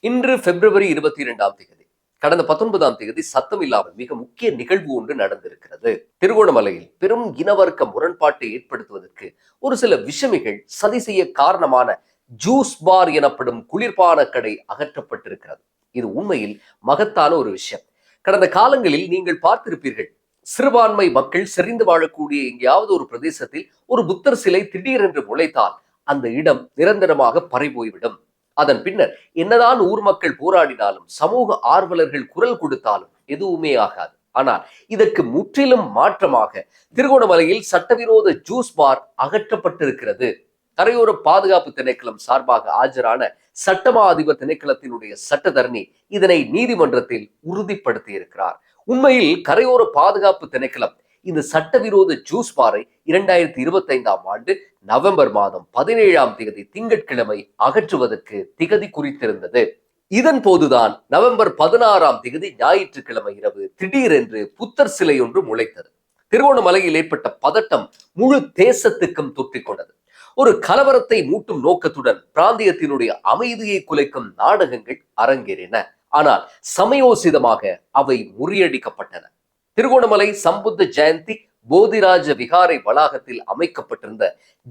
இன்று பிப்ரவரி 22ஆம் தேதி. கடந்த 19ஆம் தேதி சத்தம் இல்லாமல் மிக முக்கிய நிகழ்வு ஒன்று நடந்திருக்கிறது. திருகோணமலையில் பெரும் இனவர்க்க முரண்பாட்டை ஏற்படுத்துவதற்கு ஒரு சில விஷமிகள் சதி செய்ய காரணமான ஜூஸ் பார் எனப்படும் குளிர்பான கடை அகற்றப்பட்டிருக்கிறது. இது உண்மையில் மகத்தான ஒரு விஷயம். கடந்த காலங்களில் நீங்கள் பார்த்திருப்பீர்கள், சிறுபான்மை மக்கள் செறிந்து வாழக்கூடிய எங்கேயாவது ஒரு பிரதேசத்தில் ஒரு புத்தர் சிலை திடீரென்று முளைத்தால் அந்த இடம் நிரந்தரமாக பறிபோய்விடும். அதன் பின்னர் என்னதான் ஊர் மக்கள் போராடினாலும், சமூக ஆர்வலர்கள் குரல் கொடுத்தாலும் எதுவுமே ஆகாது. ஆனால் இதற்கு முற்றிலும் மாற்றமாக திருகோணமலையில் சட்டவிரோத ஜூஸ் பார் அகற்றப்பட்டிருக்கிறது. கரையோர பாதுகாப்பு திணைக்களம் சார்பாக ஆஜரான சட்டமா அதிபர் திணைக்களத்தினுடைய சட்டத்தரணி இதனை நீதிமன்றத்தில் உறுதிப்படுத்தி இருக்கிறார். உண்மையில் கரையோர பாதுகாப்பு திணைக்களம் இந்த சட்டவிரோத ஜூஸ் பாரை 2025ஆம் ஆண்டு நவம்பர் மாதம் 17ஆம் தேதி திங்கட்கிழமை அகற்றுவதற்கு திகதி குறித்திருந்தது. இதன் போதுதான் நவம்பர் 16ஆம் தேதி ஞாயிற்றுக்கிழமை இரவு திடீரென்று புத்தர் சிலை ஒன்று முளைத்தது. திருவோணமலையில் ஏற்பட்ட பதட்டம் முழு தேசத்துக்கும் தொற்றிக்கொண்டது. ஒரு கலவரத்தை மூட்டும் நோக்கத்துடன் பிராந்தியத்தினுடைய அமைதியை குலைக்கும் நாடகங்கள் அரங்கேறின. ஆனால் சமயோசிதமாக அவை முறியடிக்கப்பட்டன. திருகோணமலை சம்புத்த ஜெயந்தி போதிராஜ விகாரை வளாகத்தில் அமைக்கப்பட்டிருந்த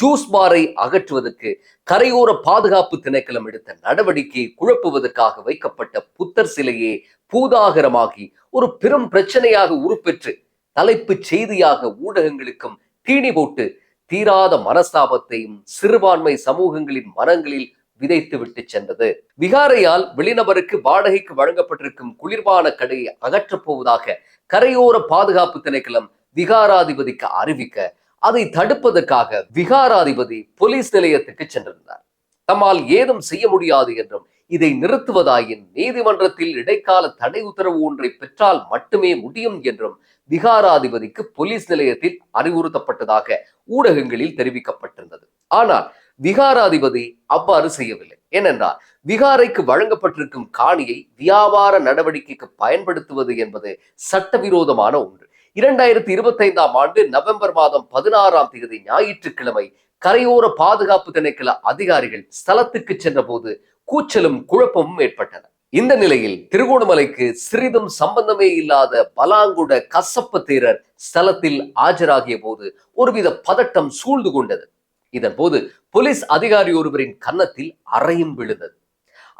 ஜூஸ் பாரை அகற்றுவதற்கு கரையோர பாதுகாப்பு திணைக்களம் எடுத்த நடவடிக்கையை குழப்புவதற்காக வைக்கப்பட்ட புத்தர் சிலையே பூதாகரமாகி ஒரு பெரும் பிரச்சனையாக உருப்பெற்று தலைப்புச் செய்தியாக ஊடகங்களுக்கும் தீனி போட்டு தீராத மனஸ்தாபத்தையும் சிறுபான்மை சமூகங்களின் மனங்களில் விதைத்து விட்டு சென்றது. விகாரையால் வெளிநபருக்கு வாடகைக்கு வழங்கப்பட்டிருக்கும் குளிர்பான கடையை அகற்றப் போவதாக கரையோர பாதுகாப்பு திணைக்களம் விகாராதிபதிக்கு அறிவிக்க, அதை தடுப்பதற்காக விகாராதிபதி போலீஸ் நிலையத்துக்கு சென்றிருந்தார். தம்மால் ஏதும் செய்ய முடியாது என்றும், இதை நிறுத்துவதாயின் நீதிமன்றத்தில் இடைக்கால தடை உத்தரவு ஒன்றை பெற்றால் மட்டுமே முடியும் என்றும் விகாராதிபதிக்கு போலீஸ் நிலையத்தில் அறிவுறுத்தப்பட்டதாக ஊடகங்களில் தெரிவிக்கப்பட்டிருந்தது. ஆனால் விகாராதிபதி அவ்வாறு செய்யவில்லை. ஏனென்றால் விகாரைக்கு வழங்கப்பட்டிருக்கும் காணியை வியாபார நடவடிக்கைக்கு பயன்படுத்துவது என்பது சட்டவிரோதமான ஒன்று. 2025ஆம் ஆண்டு நவம்பர் மாதம் 16ஆம் தேதி ஞாயிற்றுக்கிழமை கரையோர பாதுகாப்பு திணைக்கள அதிகாரிகள் ஸ்தலத்துக்கு சென்ற போது கூச்சலும் குழப்பமும் ஏற்பட்டன. இந்த நிலையில் திருகோணமலைக்கு சிறிதும் சம்பந்தமே இல்லாத பலாங்குட கசப்ப தேரர் ஸ்தலத்தில் ஆஜராகிய போது ஒருவித பதட்டம் சூழ்ந்து கொண்டது. இதன் போது போலீஸ் அதிகாரி ஒருவரின் கன்னத்தில் அறையும் விழுந்தது.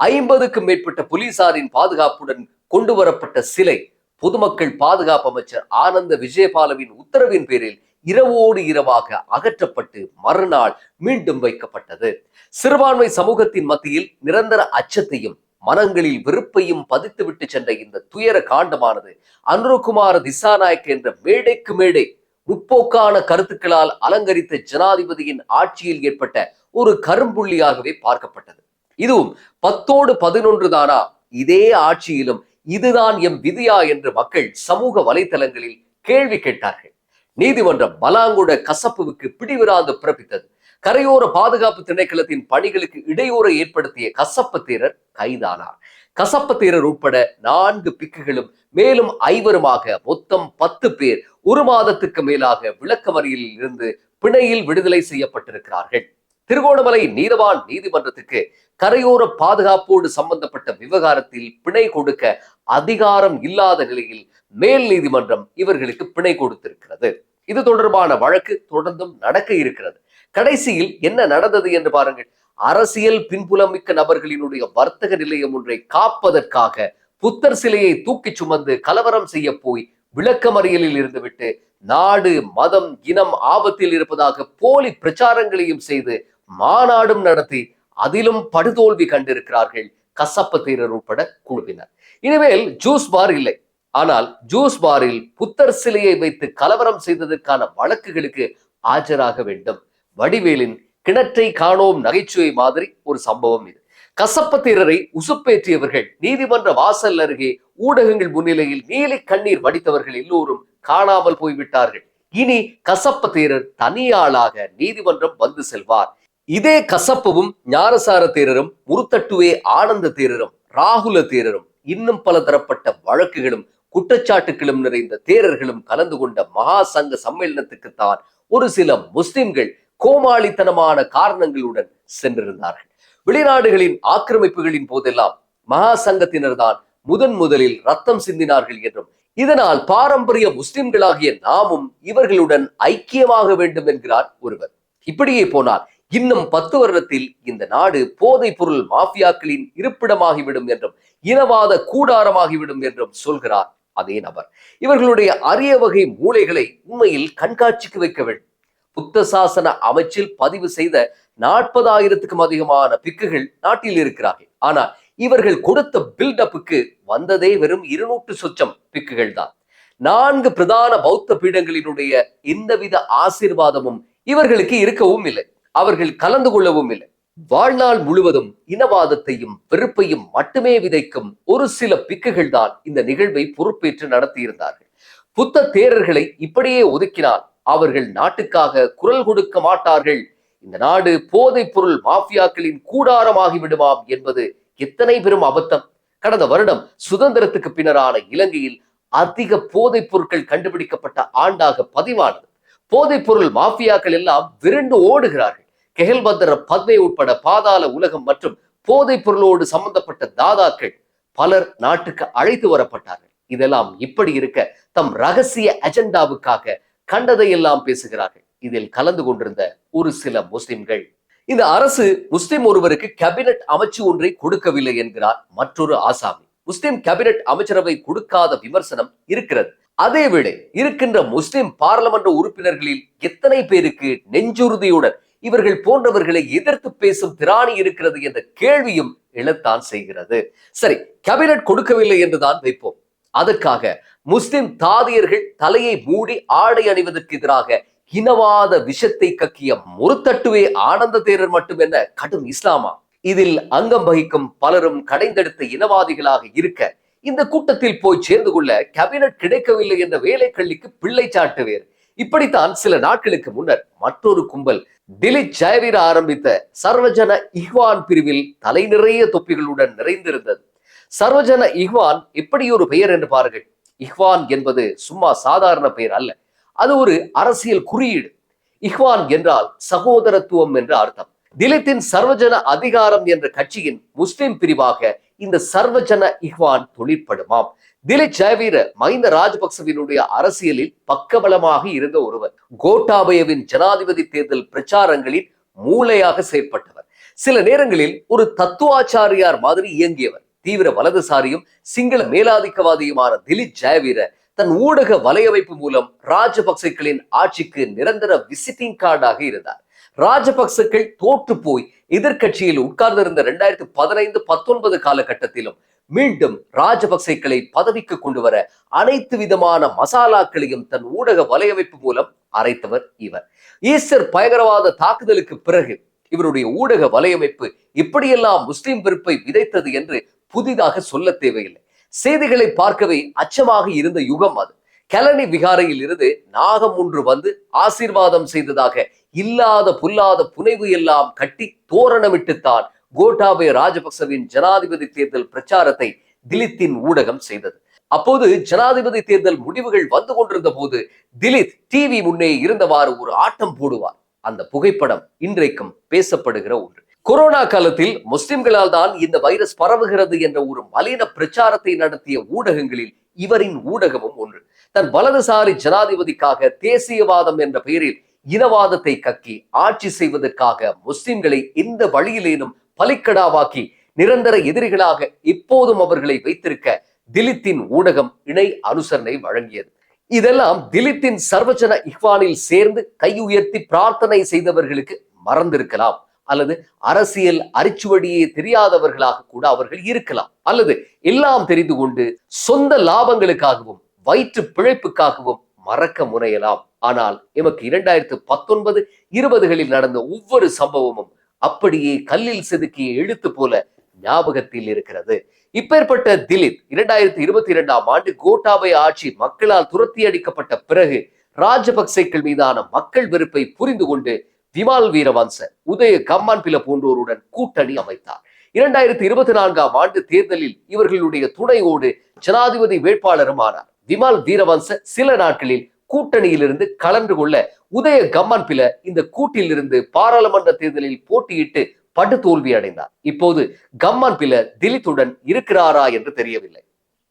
50க்கும் மேற்பட்ட போலீசாரின் பாதுகாப்புடன் கொண்டு வரப்பட்ட சிலை பொதுமக்கள் பாதுகாப்பு அமைச்சர் ஆனந்த விஜயபாலவின் உத்தரவின் பேரில் இரவோடு இரவாக அகற்றப்பட்டு மறுநாள் மீண்டும் வைக்கப்பட்டது. சிறுபான்மை சமூகத்தின் மத்தியில் நிரந்தர அச்சத்தையும் மனங்களில் வெறுப்பையும் பதித்துவிட்டு சென்ற இந்த துயர காண்டமானது அனுரகுமார திசாநாயக் என்ற மேடைக்கு மேடை முற்போக்கான கருத்துக்களால் அலங்கரித்த ஜனாதிபதியின் ஆட்சியில் ஏற்பட்ட ஒரு கரும்புள்ளியாகவே பார்க்கப்பட்டது. இதுவும் 10ஓடு 11 தானா? இதே ஆட்சியிலும் இதுதான் எம் விதியா என்று மக்கள் சமூக வலைதளங்களில் கேள்வி கேட்டார்கள். நீதிமன்றம் பலாங்குட கசப்புவுக்கு பிடிவிராந்து பிறப்பித்தது. கரையோர பாதுகாப்பு திணைக்களத்தின் பணிகளுக்கு இடையூறை ஏற்படுத்திய கசப்ப தேரர் கைதானார். கசப்ப தேரர் உட்பட 4 பிக்குகளும் மேலும் 5வருமாக மொத்தம் 10 பேர் 1 மாதத்துக்கு மேலாக விளக்கமறியலில் இருந்து பிணையில் விடுதலை செய்யப்பட்டிருக்கிறார்கள். திருகோணமலை நீதவான் நீதிமன்றத்துக்கு கரையோர பாதுகாப்போடு சம்பந்தப்பட்ட விவகாரத்தில் பிணை கொடுக்க அதிகாரம் இல்லாத நிலையில் மேல் நீதிமன்றம் இவர்களுக்கு பிணை கொடுத்திருக்கிறது. இது தொடர்பான வழக்கு தொடர்ந்தும் நடக்க இருக்கிறது. கடைசியில் என்ன நடந்தது என்று பாருங்கள். அரசியல் பின்புலமிக்க நபர்களினுடைய வர்த்தக நிலையம் ஒன்றை காப்பதற்காக புத்தர் சிலையை தூக்கி சுமந்து கலவரம் செய்ய போய் விளக்கமறியலில் இருந்துவிட்டு நாடு மதம் இனம் ஆபத்தில் இருப்பதாக போலி பிரச்சாரங்களையும் செய்து மாநாடும் நடத்தி அதிலும் படுதோல்வி கண்டிருக்கிறார்கள் கசப்ப தேரர் உட்பட குழுவினர். இனிமேல் ஜூஸ் பார் இல்லை. ஆனால் ஜூஸ் பாரில் புத்தர் சிலையை வைத்து கலவரம் செய்ததற்கான வழக்குகளுக்கு ஆஜராக வேண்டும். வடிவேலின் கிணற்றை காணோம் நகைச்சுவை மாதிரி ஒரு சம்பவம் இது. கசப்ப தேரரை உசுப்பேற்றியவர்கள் நீதிமன்ற வாசல் அருகே ஊடகங்கள் முன்னிலையில் நீலி கண்ணீர் வடித்தவர்கள் எல்லோரும் காணாமல் போய்விட்டார்கள். இனி கசப்ப தேரர் தனியாளாக நீதிமன்றம் வந்து செல்வார். இதே கசப்பவும் ஞானசார தேரரும் முருத்தட்டுவே ஆனந்த தேரரும் ராகுல தேரரும் இன்னும் பல தரப்பட்ட வழக்குகளும் குற்றச்சாட்டுகளும் நிறைந்த தேரர்களும் கலந்து கொண்ட மகா சங்க சம்மேளனத்துக்குத்தான் ஒரு சில முஸ்லிம்கள் கோமாளித்தனமான காரணங்களுடன் சென்றிருந்தார்கள். வெளிநாடுகளின் ஆக்கிரமிப்புகளின் போதெல்லாம் மகா சங்கத்தினர் தான் முதலில் ரத்தம் சிந்தினார்கள் என்றும் இதனால் பாரம்பரிய முஸ்லிம்களாகிய நாமும் இவர்களுடன் ஐக்கியமாக வேண்டும் என்கிறார் ஒருவர். இப்படியே போனால் இன்னும் 10 வருடத்தில் இந்த நாடு போதைப் பொருள் மாஃபியாக்களின் இருப்பிடமாகிவிடும் என்றும் இனவாத கூடாரமாகிவிடும் என்றும் சொல்கிறார் அதே நபர். இவர்களுடைய அரிய வகை மூளைகளை உண்மையில் கண்காட்சிக்கு வைக்க வேண்டும். புத்த சாசன அமைச்சில் பதிவு செய்த 40,000க்கும் அதிகமான பிக்குகள் நாட்டில் இருக்கிறார்கள். ஆனால் இவர்கள் கொடுத்த பில்டப்புக்கு வந்ததே வெறும் 200 சொச்சம் பிக்குகள் தான். 4 பிரதான பௌத்த பீடங்களினுடைய எந்தவித ஆசீர்வாதமும் இவர்களுக்கு இருக்கவும் இல்லை. அவர்கள் கலந்து கொள்ளவும் இல்லை. வாழ்நாள் முழுவதும் இனவாதத்தையும் வெறுப்பையும் மட்டுமே விதைக்கும் ஒரு சில பிக்குகள் தான் இந்த நிகழ்வை பொறுப்பேற்று நடத்தியிருந்தார்கள். புத்த தேரர்களை இப்படியே ஒதுக்கினால் அவர்கள் நாட்டுக்காக குரல் கொடுக்க மாட்டார்கள். இந்த நாடு போதைப் பொருள் மாஃபியாக்களின் கூடாரமாகி விடுமாம் என்பது எத்தனை பெரும் அபத்தம். கடந்த வருடம் சுதந்திரத்துக்கு பின்னரான இலங்கையில் அதிக போதைப் பொருட்கள் கண்டுபிடிக்கப்பட்ட ஆண்டாக பதிவானது. போதைப் பொருள் மாஃபியாக்கள் எல்லாம் விரண்டு ஓடுகிறார்கள். கெஹல்பத்ர பத்மே உட்பட பாதாள உலகம் மற்றும் போதைப் பொருளோடு சம்பந்தப்பட்ட தாதாக்கள் பலர் நாட்டுக்கு அழைத்து வரப்பட்டார்கள். இதெல்லாம் இப்படி இருக்க தம் ரகசிய அஜெண்டாவுக்காக கண்டதையெல்லாம் பேசுகிறார்கள். இதில் கலந்து கொண்டிருந்த ஒரு சில முஸ்லிம்கள், இந்த அரசு முஸ்லிம் ஒருவருக்கு கேபினட் அமைச்சு ஒன்றை கொடுக்கவில்லை என்கிறார் மற்றொரு ஆசாமி. முஸ்லிம் கேபினட் அமைச்சரவை கொடுக்காத விமர்சனம் இருக்கிறது. அதேவேளை இருக்கின்ற முஸ்லிம் பாராளுமன்ற உறுப்பினர்களில் எத்தனை பேருக்கு நெஞ்சுறுதியுடன் இவர்கள் போன்றவர்களை எதிர்த்து பேசும் திராணி இருக்கிறது என்ற கேள்வியும் எழத்தான் செய்கிறது. சரி, கேபினட் கொடுக்கவில்லை என்றுதான் வைப்போம். அதற்காக முஸ்லிம் தாதியர்கள் தலையை மூடி ஆடை அணிவதற்கு எதிராக இனவாத விஷத்தை கக்கிய முறுத்தட்டுவே ஆனந்த தேரர் மட்டும் என்ன கடும் இஸ்லாமா? இதில் அங்கம் வகிக்கும் பலரும் கடைந்தெடுத்த இனவாதிகளாக இருக்க இந்த கூட்டத்தில் போய் சேர்ந்து கொள்ள கேபினட் கிடைக்கவில்லை என்ற வேலை கள்ளிக்கு பிள்ளை சாட்டுவேர். இப்படித்தான் சில நாட்களுக்கு முன்னர் மற்றொரு கும்பல் திலீப் ஜெயவீர ஆரம்பித்த சர்வஜன இஹ்வான் பிரிவில் தலை நிறைய தொப்பிகளுடன் நிறைந்திருந்தது. சர்வஜன இஹ்வான் எப்படி ஒரு பெயர் என்று பாருங்கள். இஹ்வான் என்பது சும்மா சாதாரண பெயர் அல்ல, அது ஒரு அரசியல் குறியீடு. இஹ்வான் என்றால் சகோதரத்துவம் என்று அர்த்தம். திலீப்பின் சர்வஜன அதிகாரம் என்ற கட்சியின் முஸ்லிம் பிரிவாக இந்த சர்வஜன இஹ்வான் தொழிற்படுமாம். திலீப் ஜெயவீர மஹிந்த ராஜபக்சவினுடைய அரசியலில் பக்கபலமாக இருந்த ஒருவர். கோட்டாபயவின் ஜனாதிபதி தேர்தல் பிரச்சாரங்களில் மூளையாக செயற்பட்டவர். சில நேரங்களில் ஒரு தத்துவாச்சாரியார் மாதிரி இயங்கியவர். தீவிர வலதுசாரியும் சிங்கள மேலாதிக்கவாதியுமான திலீப் ஜெயவீர தன் ஊடக வலையமைப்பு மூலம் ராஜபக்சேக்களின் ஆட்சிக்கு நிரந்தர விசிட்டிங் கார்டாக இருந்தார். ராஜபக்சேக்கள் தோற்று போய் எதிர்கட்சியில் உட்கார்ந்திருந்த 2015-19 காலகட்டத்திலும் மீண்டும் ராஜபக்சேக்களை பதவிக்கு கொண்டு வர அனைத்து விதமான மசாலாக்களையும் தன் ஊடக வலையமைப்பு மூலம் அரைத்தவர் இவர். ஈஸ்டர் பயங்கரவாத தாக்குதலுக்கு பிறகு இவருடைய ஊடக வலையமைப்பு இப்படியெல்லாம் முஸ்லிம் வெறுப்பை விதைத்தது என்று புதிதாக சொல்ல தேவையில்லை. செய்திகளை பார்க்கவே அச்சமாக இருந்த யுகம் அது. கலனி விகாரையில் இருந்து நாகம் ஒன்று வந்து ஆசீர்வாதம் செய்ததாக இல்லாத புல்லாத புனைவு எல்லாம் கட்டி தோரணமிட்டுத்தான் கோட்டாபய ராஜபக்சவின் ஜனாதிபதி தேர்தல் பிரச்சாரத்தை திலீப்பின் ஊடகம் செய்தது. அப்போது ஜனாதிபதி தேர்தல் முடிவுகள் வந்து கொண்டிருந்த போது திலீப் டிவி முன்னே இருந்தவாறு ஒரு ஆட்டம் போடுவார். அந்த புகைப்படம் இன்றைக்கும் பேசப்படுகிற ஒன்று. கொரோனா காலத்தில் முஸ்லிம்களால் தான் இந்த வைரஸ் பரவுகிறது என்ற ஒரு மலின பிரச்சாரத்தை நடத்திய ஊடகங்களில் இவரின் ஊடகமும் ஒன்று. தன் வலதுசாரி ஜனாதிபதிக்காக தேசியவாதம் என்ற பெயரில் இனவாதத்தை கக்கி ஆட்சி செய்வதற்காக முஸ்லிம்களை எந்த வழியிலேனும் பலிக்கடாவாக்கி நிரந்தர எதிரிகளாக இப்போதும் அவர்களை வைத்திருக்க திலீப்பின் ஊடகம் இணை அனுசரணை வழங்கியது. இதெல்லாம் திலீப்பின் சர்வஜன இஹ்வானில் சேர்ந்து கையுயர்த்தி பிரார்த்தனை செய்தவர்களுக்கு மறந்திருக்கலாம், அல்லது அரசியல் அரிச்சுவடியே தெரியாதவர்களாக கூட அவர்கள் இருக்கலாம், அல்லது எல்லாம் தெரிந்து கொண்டு சொந்த லாபங்களுக்காகவும் வயிற்று பிழைப்புக்காகவும் மறக்க முனையலாம். ஆனால் எமக்கு 2019-20களில் நடந்த ஒவ்வொரு சம்பவமும் அப்படியே கல்லில் செதுக்கிய எழுத்து போல ஞாபகத்தில் இருக்கிறது. இப்பேற்பட்ட திலீப் 2022ஆம் ஆண்டு கோட்டாபய ஆட்சி மக்களால் துரத்தி அடிக்கப்பட்ட பிறகு ராஜபக்சேக்கள் மீதான மக்கள் வெறுப்பை புரிந்து கொண்டு விமல் வீரவன்ச, உதய கம்மான்பில போன்றோருடன் கூட்டணி அமைத்தார். 2024ஆம் ஆண்டு தேர்தலில் இவர்களுடைய துணையோடு ஜனாதிபதி வேட்பாளரும் ஆனார். விமல் வீரவன்ச சில நாட்களில் கூட்டணியிலிருந்து கலந்து கொள்ள உதய கம்மான்பில இந்த கூட்டிலிருந்து பாராளுமன்ற தேர்தலில் போட்டியிட்டு படு தோல்வி அடைந்தார். இப்போது கம்மான் பில திலித்துடன் இருக்கிறாரா என்று தெரியவில்லை.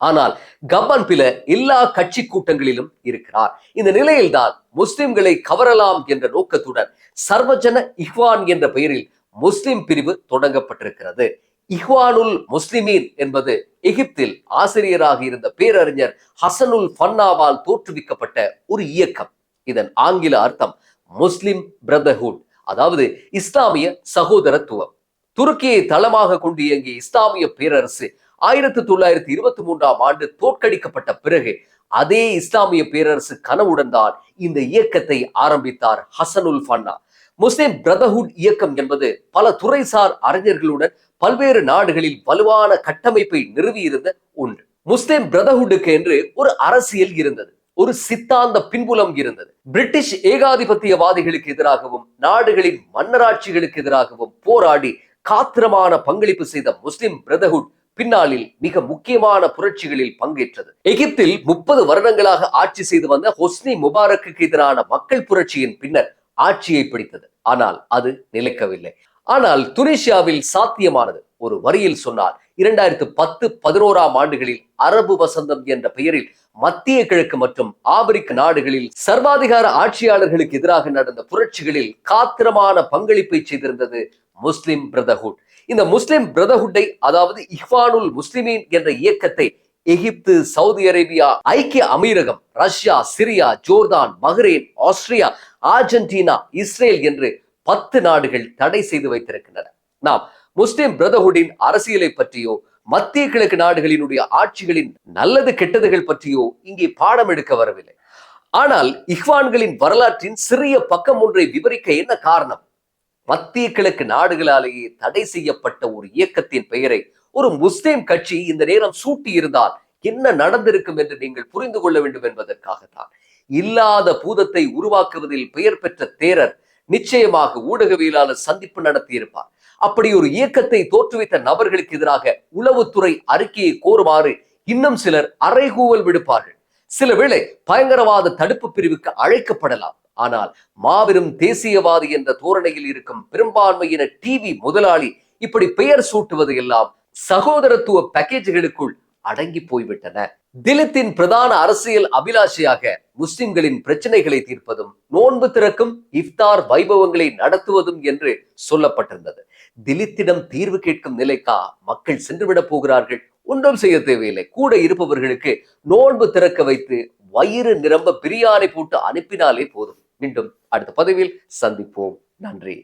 ஆனால் கம்மான் பில எல்லா கட்சி கூட்டங்களிலும் இருக்கிறார். இந்த நிலையில்தான் முஸ்லிம்களை கவரலாம் என்ற நோக்கத்துடன் சர்வஜன இஹ்வான் என்ற பெயரில் முஸ்லிம் பிரிவு தொடங்கப்பட்டிருக்கிறது. இஹ்வானுல் முஸ்லிமீன் என்பது எகிப்தில் ஆசிரியராக இருந்த பேரறிஞர் ஹசனுல் ஃபன்னாவால் தோற்றுவிக்கப்பட்ட ஒரு இயக்கம். இதன் ஆங்கில அர்த்தம் முஸ்லிம் பிரதர்ஹுட், அதாவது இஸ்லாமிய சகோதரத்துவம். துருக்கியை தளமாக கொண்டு இயங்கிய இஸ்லாமிய பேரரசு 1923 தோற்கடிக்கப்பட்ட பிறகு அதே இஸ்லாமிய பேரரசு கனவுடன் தான் இந்த இயக்கத்தை ஆரம்பித்தார் ஹசனுல் ஃபன்னா. முஸ்லிம் பிரதர்ஹுட் இயக்கம் என்பது பல துறைசார் அறிஞர்களுடன் பல்வேறு நாடுகளில் வலுவான கட்டமைப்பை நிறுவியிருந்த ஒன்று. முஸ்லிம் பிரதர்ஹுட்டுக்கு என்று ஒரு அரசியல் இருந்தது, ஒரு சித்தாந்த பின்புலம் இருந்தது. பிரிட்டிஷ் ஏகாதிபத்தியவாதிகளுக்கு எதிராகவும் நாடுகளின் மன்னராட்சிகளுக்கு எதிராகவும் போராடி காத்திரமான பங்களிப்பு செய்த முஸ்லிம் பிரதர்ஹுட் பின்னாளில் மிக முக்கியமான புரட்சிகளில் பங்கேற்றது. எகிப்தில் 30 வருடங்களாக ஆட்சி செய்து வந்த ஹொஸ்னி முபாரக்கு எதிரான மக்கள் புரட்சியின் பின்னர் ஆட்சியை பிடித்தது. ஆனால் அது நிலைக்கவில்லை. ஆனால் துனிசியாவில் சாத்தியமானது. ஒரு வரியில் சொன்னார், 2010-11 அரபு வசந்தம் என்ற பெயரில் மத்திய கிழக்கு மற்றும் ஆப்பிரிக்க நாடுகளில் சர்வாதிகார ஆட்சியாளர்களுக்கு எதிராக நடந்த புரட்சிகளில் காத்திரமான பங்களிப்பை செய்திருந்தது முஸ்லிம் பிரதர்ஹுட். இந்த முஸ்லிம் பிரதர்ஹுட்டை, அதாவது இஹ்வானுல் முஸ்லிமீன் என்ற இயக்கத்தை எகிப்து, சவுதி அரேபியா, ஐக்கிய அமீரகம், Russia, Syria, Jordan, Bahrain, Austria, Argentina, Israel என்று 10 நாடுகள் தடை செய்து வைத்திருக்கின்றன. நாம் முஸ்லிம் பிரதர்ஹுட்டின் அரசியலை பற்றியோ மத்திய கிழக்கு நாடுகளினுடைய ஆட்சிகளின் நல்லது கெட்டதுகள் பற்றியோ இங்கே பாடம் எடுக்க வரவில்லை. ஆனால் இஹ்வான்களின் வரலாற்றின் சிறிய பக்கம் ஒன்றை விவரிக்க என்ன காரணம்? மத்திய கிழக்கு நாடுகளாலேயே தடை செய்யப்பட்ட ஒரு இயக்கத்தின் பெயரை ஒரு முஸ்லிம் கட்சி இந்த நேரம் சூட்டி இருந்தால் என்ன நடந்திருக்கும் என்று நீங்கள் புரிந்து கொள்ள வேண்டும் என்பதற்காகத்தான். இல்லாத பூதத்தை உருவாக்குவதில் பெயர் பெற்ற தேரர் நிச்சயமாக ஊடகவியலாளர் சந்திப்பு நடத்தியிருப்பார். அப்படி ஒரு இயக்கத்தை தோற்றுவித்த நபர்களுக்கு எதிராக உளவுத்துறை அறிக்கையை கோருமாறு இன்னும் சிலர் அறைகூவல் விடுப்பார்கள். சில வேளை பயங்கரவாத தடுப்பு பிரிவுக்கு அழைக்கப்படலாம். ஆனால் மாபெரும் தேசியவாதி என்ற தோரணையில் இருக்கும் பெரும்பான்மையின டிவி முதலாளி இப்படி பெயர் சூட்டுவது எல்லாம் சகோதரத்துவ பேக்கேஜ்களுக்குள் அடங்கி போய்விட்டன. திலித்தின் பிரதான அரசியல் அபிலாஷையாக முஸ்லிம்களின் பிரச்சனைகளை தீர்ப்பதும் நோன்பு திறக்கும் இஃப்தார் வைபவங்களை நடத்துவதும் என்று சொல்லப்பட்டிருந்தது. திலித்திடம் தீர்வு கேட்கும் நிலைக்கா மக்கள் சென்றுவிடப் போகிறார்கள்? ஒன்றும் செய்ய தேவையில்லை. கூட இருப்பவர்களுக்கு நோன்பு திறக்க வைத்து வயிறு நிரம்ப பிரியாணி போட்டு அனுப்பினாலே போதும். மீண்டும் அடுத்த பதிவில் சந்திப்போம். நன்றி.